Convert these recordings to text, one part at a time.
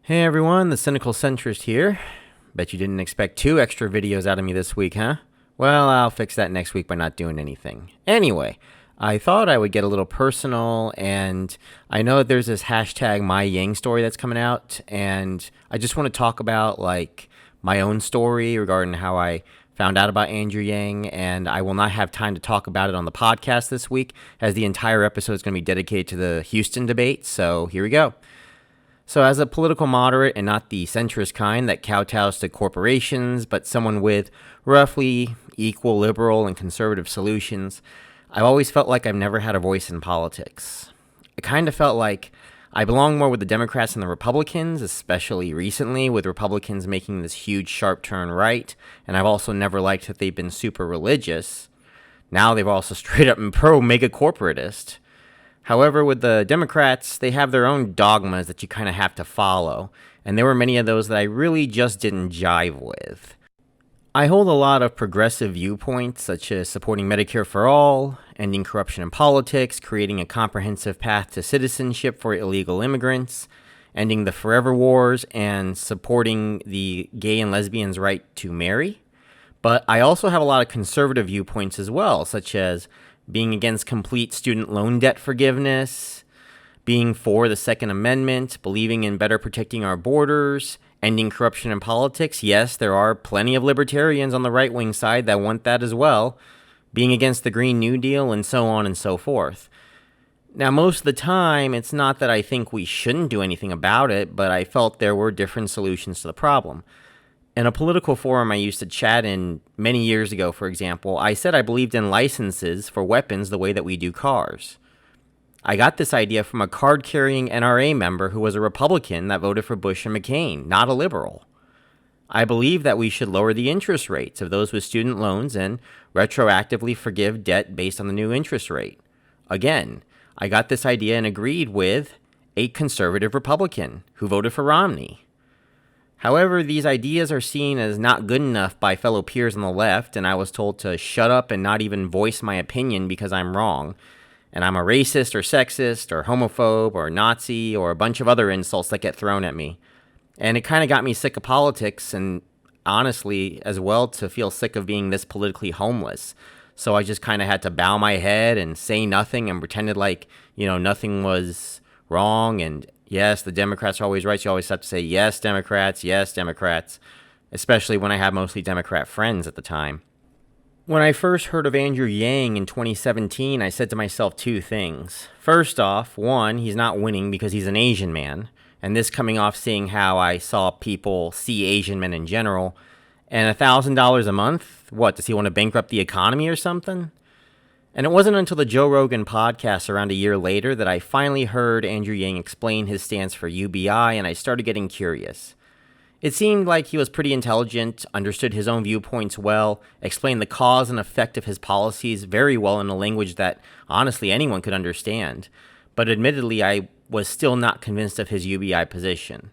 Hey everyone, the Cynical Centrist here. Bet you didn't expect 2 extra videos out of me this week, huh? Well, I'll fix that next week by not doing anything. Anyway, I thought I would get a little personal, and I know that there's this hashtag My Yang story that's coming out, and I just want to talk about my own story regarding how I found out about Andrew Yang, and I will not have time to talk about it on the podcast this week, as the entire episode is going to be dedicated to the Houston debate, so here we go. So as a political moderate and not the centrist kind that kowtows to corporations, but someone with roughly equal liberal and conservative solutions, I've always felt like I've never had a voice in politics. I kind of felt like I belong more with the Democrats and the Republicans, especially recently with Republicans making this huge sharp turn right, and I've also never liked that they've been super religious. Now they've also straight up been pro-mega corporatist. However, with the Democrats, they have their own dogmas that you kind of have to follow, and there were many of those that I really just didn't jive with. I hold a lot of progressive viewpoints, such as supporting Medicare for all, ending corruption in politics, creating a comprehensive path to citizenship for illegal immigrants, ending the forever wars, and supporting the gay and lesbians' right to marry. But I also have a lot of conservative viewpoints as well, such as being against complete student loan debt forgiveness, being for the Second Amendment, believing in better protecting our borders, ending corruption in politics. Yes, there are plenty of libertarians on the right-wing side that want that as well, being against the Green New Deal, and so on and so forth. Now, most of the time, it's not that I think we shouldn't do anything about it, but I felt there were different solutions to the problem. In a political forum I used to chat in many years ago, for example, I said I believed in licenses for weapons the way that we do cars. I got this idea from a card-carrying NRA member who was a Republican that voted for Bush and McCain, not a liberal. I believe that we should lower the interest rates of those with student loans and retroactively forgive debt based on the new interest rate. Again, I got this idea and agreed with a conservative Republican who voted for Romney. However, these ideas are seen as not good enough by fellow peers on the left, and I was told to shut up and not even voice my opinion because I'm wrong, and I'm a racist or sexist or homophobe or Nazi or a bunch of other insults that get thrown at me. And it kind of got me sick of politics, and honestly, as well, to feel sick of being this politically homeless. So I just kind of had to bow my head and say nothing and pretended like, nothing was wrong. And yes, the Democrats are always right. You always have to say, yes, Democrats, especially when I had mostly Democrat friends at the time. When I first heard of Andrew Yang in 2017, I said to myself 2 things. First off, 1, he's not winning because he's an Asian man. And this coming off seeing how I saw people see Asian men in general. And $1,000 a month? What, does he want to bankrupt the economy or something? And it wasn't until the Joe Rogan podcast around a year later that I finally heard Andrew Yang explain his stance for UBI, and I started getting curious. It seemed like he was pretty intelligent, understood his own viewpoints well, explained the cause and effect of his policies very well in a language that, honestly, anyone could understand. But admittedly, I was still not convinced of his UBI position.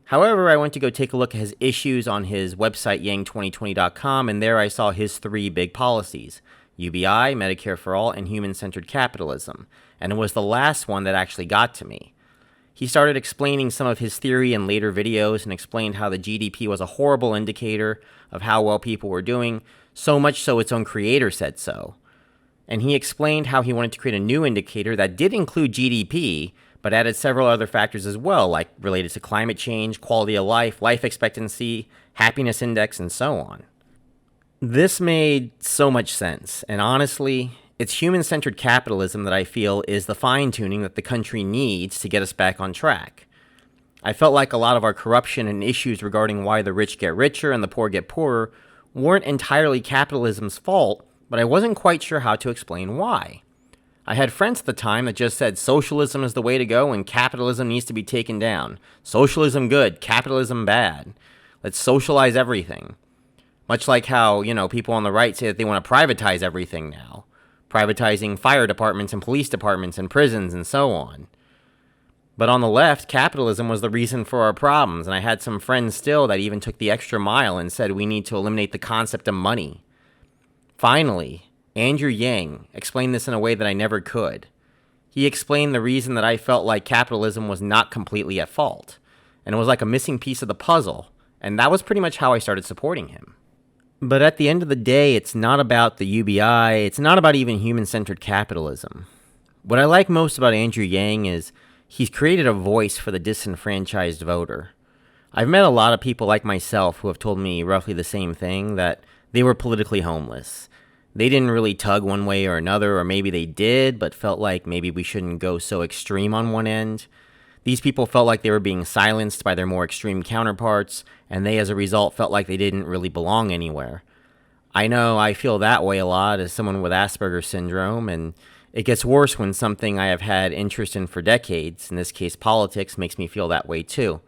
However, I went to go take a look at his issues on his website, yang2020.com, and there I saw his 3 big policies: UBI, Medicare for All, and human-centered capitalism, and it was the last one that actually got to me. He started explaining some of his theory in later videos and explained how the GDP was a horrible indicator of how well people were doing, so much so its own creator said so. And he explained how he wanted to create a new indicator that did include GDP, but added several other factors as well, like related to climate change, quality of life, life expectancy, happiness index, and so on. This made so much sense, and honestly, it's human-centered capitalism that I feel is the fine-tuning that the country needs to get us back on track. I felt like a lot of our corruption and issues regarding why the rich get richer and the poor get poorer weren't entirely capitalism's fault, but I wasn't quite sure how to explain why. I had friends at the time that just said socialism is the way to go and capitalism needs to be taken down. Socialism good, capitalism bad. Let's socialize everything. Much like how, people on the right say that they want to privatize everything now. Privatizing fire departments and police departments and prisons and so on. But on the left, capitalism was the reason for our problems, and I had some friends still that even took the extra mile and said we need to eliminate the concept of money. Finally, Andrew Yang explained this in a way that I never could. He explained the reason that I felt like capitalism was not completely at fault. and it was like a missing piece of the puzzle, and that was pretty much how I started supporting him. But at the end of the day, it's not about the UBI, it's not about even human-centered capitalism. What I like most about Andrew Yang is he's created a voice for the disenfranchised voter. I've met a lot of people like myself who have told me roughly the same thing, that they were politically homeless. They didn't really tug one way or another, or maybe they did, but felt like maybe we shouldn't go so extreme on one end. These people felt like they were being silenced by their more extreme counterparts, and they, as a result, felt like they didn't really belong anywhere. I know I feel that way a lot as someone with Asperger's syndrome, and it gets worse when something I have had interest in for decades, in this case politics, makes me feel that way too.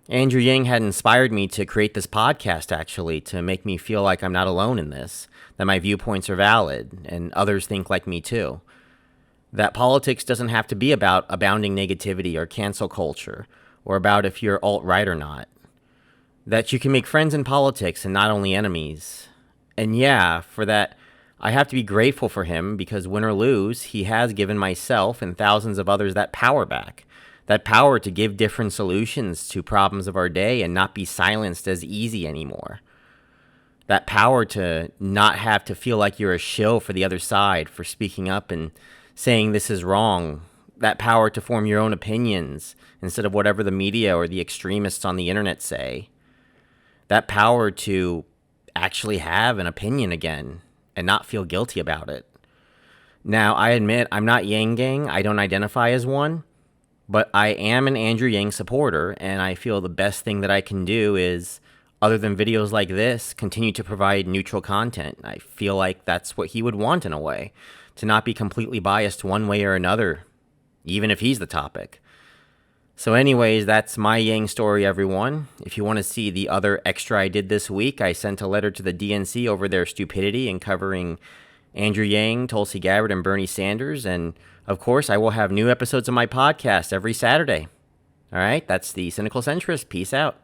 Andrew Yang had inspired me to create this podcast, actually, to make me feel like I'm not alone in this, that my viewpoints are valid, and others think like me too. That politics doesn't have to be about abounding negativity or cancel culture, or about if you're alt-right or not. That you can make friends in politics and not only enemies. And yeah, for that, I have to be grateful for him, because win or lose, he has given myself and thousands of others that power back. That power to give different solutions to problems of our day and not be silenced as easy anymore. That power to not have to feel like you're a shill for the other side for speaking up and saying this is wrong. That power to form your own opinions instead of whatever the media or the extremists on the internet say. That power to actually have an opinion again and not feel guilty about it. Now, I admit I'm not Yang Gang. I don't identify as one. But I am an Andrew Yang supporter, and I feel the best thing that I can do is, other than videos like this, continue to provide neutral content. I feel like that's what he would want in a way, to not be completely biased one way or another, even if he's the topic. So anyways, that's my Yang story, everyone. If you want to see the other extra I did this week, I sent a letter to the DNC over their stupidity in covering Andrew Yang, Tulsi Gabbard, and Bernie Sanders, and of course, I will have new episodes of my podcast every Saturday. All right, that's the Cynical Centrist. Peace out.